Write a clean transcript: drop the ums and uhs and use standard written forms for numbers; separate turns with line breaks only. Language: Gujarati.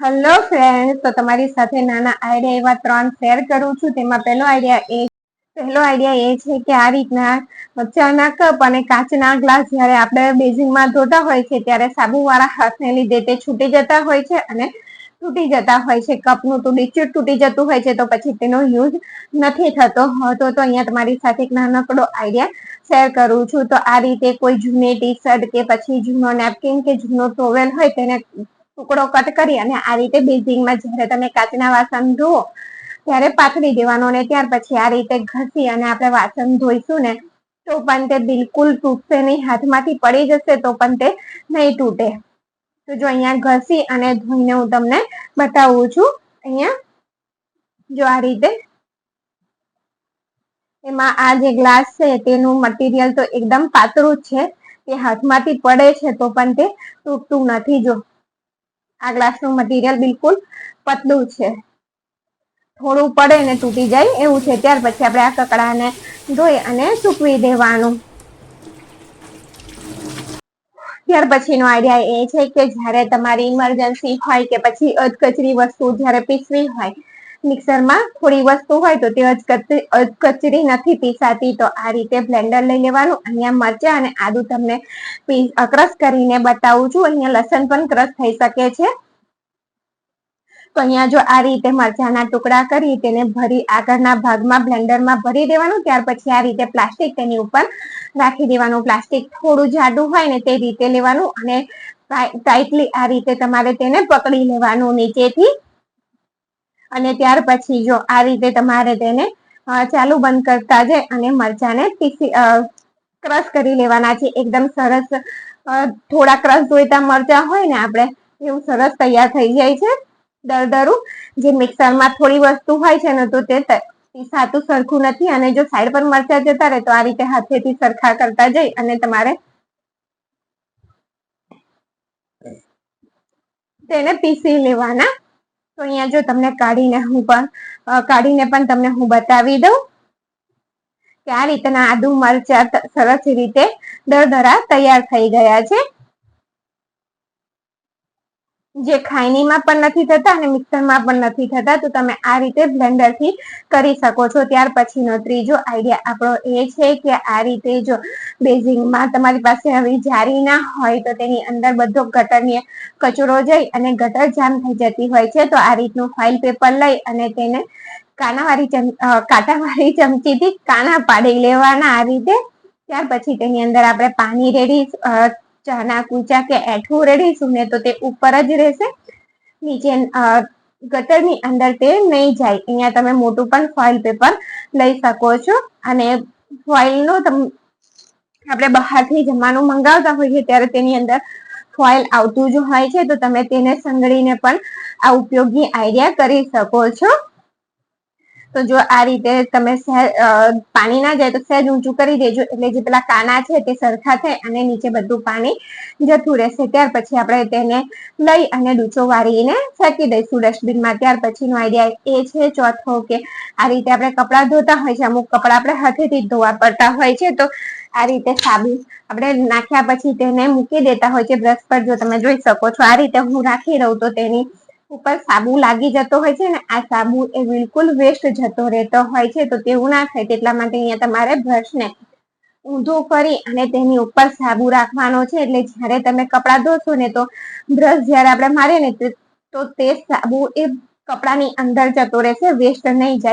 હેલો ફ્રેન્ડ્સ, તો તમારી સાથે નાના આઈડિયા એવા 3 શેર કરું છું. તેમાં પહેલો આઈડિયા એ છે કે આ રીતના ચાના કપ અને કાચના ગ્લાસ જ્યારે આપણે બેઝિંગમાં ધોતા હોય છે ત્યારે સાબુવાળા હાથને લીધે તે છૂટી જતા હોય છે અને તૂટી જતા હોય છે. કપનું તો ડીચું તૂટી જતું હોય છે, તો પછી તેનો યુઝ નથી થતો હોતો. તો અહીંયા તમારી સાથે એક નાનકડો આઈડિયા શેર કરું છું. તો આ રીતે કોઈ જૂની ટી શર્ટ કે પછી જૂનો નેપકિન કે જૂનો ટોવેલ હોય તેને ટુકડો કટ કરી અને આ રીતે બેઝિંગમાં જ્યારે તમે કાચના વાસણ ધોવો ત્યારે પાથરી દેવાનો, અને ત્યાર પછી આ રીતે ઘસી અને આપણે વાસણ ધોઈશું ને તો પણ તે બિલકુલ તૂટશે નહીં. હાથમાંથી પડી જશે તો પણ તે નહીં તૂટે. તો જો અહીંયા ઘસી અને ધોઈને હું તમને બતાવું છું. અહીંયા જો આ રીતે એમાં આ જે ગ્લાસ છે તેનું મટીરિયલ તો એકદમ પાતળું જ છે, તે હાથમાંથી પડે છે તો પણ તે તૂટતું નથી. જો આ ગ્લાસનું મટીરિયલ બિલકુલ પતલું છે, થોડું પડે ને તૂટી જાય એવું છે. ત્યાર પછી આપણે આ કકડાને ધોઈ અને સૂકવી દેવાનું. ત્યાર પછીનો આઈડિયા એ છે કે જ્યારે તમારી ઇમરજન્સી હોય કે પછી અધકચરી વસ્તુ જ્યારે પીસવી હોય, મિક્સરમાં થોડી વસ્તુ હોય તો તે અધકચરી નથી પીસાતી, તો આ રીતે બ્લેન્ડર લઈ લેવાનું. અહીંયા મરચાં અને આદુ તમને ક્રશ કરીને બતાવું છું. અહીંયા લસણ પણ ક્રશ થઈ શકે છે. તો અહીંયા જો આ રીતે મરચાંના ટુકડા કરી તેને ભરી આગળના ભાગમાં બ્લેન્ડરમાં ભરી દેવાનું. ત્યાર પછી આ રીતે પ્લાસ્ટિક તેની ઉપર રાખી દેવાનું. પ્લાસ્ટિક થોડું જાડું હોય ને તે રીતે લેવાનું અને ટાઈટલી આ રીતે તમારે તેને પકડી લેવાનું નીચેથી. અને ત્યાર પછી જો આ રીતે તમારે તેને ચાલુ બંધ કરતા જાય અને મરચાંને ક્રશ કરી લેવાના છે. એકદમ સરસ થોડા ક્રશ જોઈતા મરચાં હોય ને આપણે એવું સરસ તૈયાર થઈ જાય છે દરદરું. જે મિક્સરમાં થોડી વસ્તુ હોય છે ને તો તે પીસાતું સરખું નથી, અને જો સાઈડ પર મરચાં જતા રહે તો આ રીતે હાથેથી સરખા કરતા જઈ અને તમારે તેને પીસી લેવાના. તો અહીંયા જો તમને કાઢીને પણ તમને હું બતાવી દઉં કે આ રીતના આદુ મરચાં સરસ રીતે દરદરા તૈયાર થઈ ગયા છે, જે ખાયણીમાં પણ નથી થતા અને મિક્સરમાં પણ નથી થતા. તો તમે આ રીતે બ્લેન્ડરથી કરી શકો છો. ત્યાર પછીનો ત્રીજો આઈડિયા આપણો એ છે કે આ રીતે જો બેઝિંગમાં તમારી પાસે આવી જારી ના હોય તો તેની અંદર બધો ગટરની કચરો જઈ અને ગટર જામ થઈ જતી હોય છે. તો આ રીતનું ફોઇલ પેપર લઈ અને તેને કાંટાવાળી ચમચીથી કાણા પાડી લેવાના આ રીતે. ત્યાર પછી તેની અંદર આપણે પાણી રેડી ચાના કૂચા કે એઠું રેડીશું ને તો તે ઉપર જ રહેશે, નીચે ગટરની અંદર તે નહીં જાય. અહીંયા તમે મોટું પણ ફોઇલ પેપર લઈ શકો છો. અને ફોઇલનું આપણે બહારથી જમવાનું મંગાવતા હોઈએ ત્યારે તેની અંદર ફોઇલ આવતું જ હોય છે, તો તમે તેને સંગળીને પણ આ ઉપયોગી આઈડિયા કરી શકો છો. તો જો આ રીતે તમે પાણી ના જાય તો સહેજ ઊંચું કરી દેજો, એટલે જે પેલા કાના છે તે સરખા થાય અને નીચે બધું પાણી જતું રહેશે. ત્યાર પછી આપણે તેને લઈ અને ડૂચો વાળીને ફેંકી દઈશું ડસ્ટબિનમાં. ત્યાર પછીનો આઈડિયા એ છે ચોથો કે આ રીતે આપણે કપડાં ધોતા હોય છે, અમુક કપડાં આપણે હાથેથી જ ધોવા પડતા હોય છે, તો આ રીતે સાબુ આપણે નાખ્યા પછી તેને મૂકી દેતા હોય છે બ્રશ પર. જો તમે જોઈ શકો છો આ રીતે હું રાખી દઉં તો તેની ઉપર સાબુ લાગી જતો હોય છે ને આ સાબુ એ બિલકુલ વેસ્ટ જતો રહેતો હોય છે. તો તેવું ના થાય તેટલા માટે અહીંયા તમારે બ્રશને ઊંધું કરી અને તેની ઉપર સાબુ રાખવાનો છે. એટલે જ્યારે તમે કપડાં ધોશો ને તો બ્રશ જ્યારે આપણે મારીએ ને તો તે સાબુ એ કપડાની અંદર જતો રહેશે, વેસ્ટ નહીં જાય.